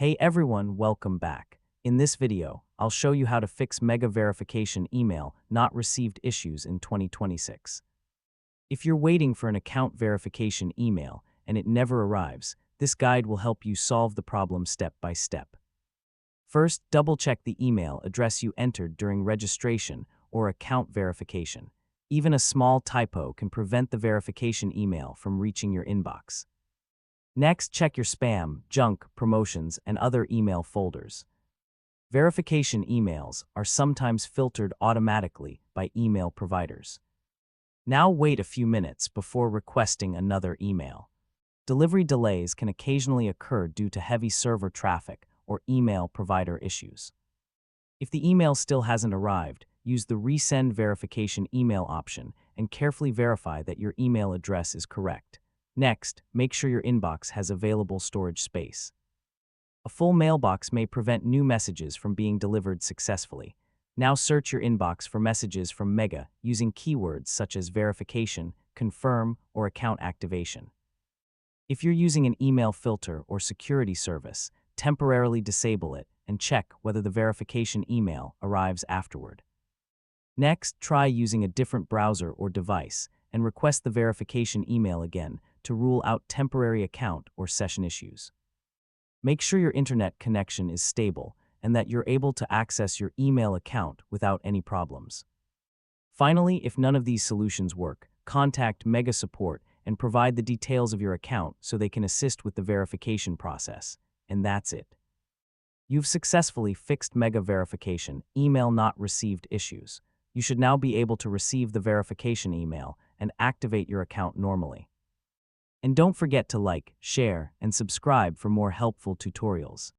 Hey everyone, welcome back. In this video, I'll show you how to fix Mega Verification email not received issues in 2026. If you're waiting for an account verification email and it never arrives, this guide will help you solve the problem step by step. First, double-check the email address you entered during registration or account verification. Even a small typo can prevent the verification email from reaching your inbox. Next, check your spam, junk, promotions, and other email folders. Verification emails are sometimes filtered automatically by email providers. Now wait a few minutes before requesting another email. Delivery delays can occasionally occur due to heavy server traffic or email provider issues. If the email still hasn't arrived, use the Resend Verification Email option and carefully verify that your email address is correct. Next, make sure your inbox has available storage space. A full mailbox may prevent new messages from being delivered successfully. Now search your inbox for messages from Mega using keywords such as verification, confirm, or account activation. If you're using an email filter or security service, temporarily disable it and check whether the verification email arrives afterward. Next, try using a different browser or device and request the verification email again to rule out temporary account or session issues. Make sure your internet connection is stable and that you're able to access your email account without any problems. Finally, if none of these solutions work, contact Mega Support and provide the details of your account so they can assist with the verification process. And that's it. You've successfully fixed Mega Verification email not received issues. You should now be able to receive the verification email and activate your account normally. And don't forget to like, share, and subscribe for more helpful tutorials.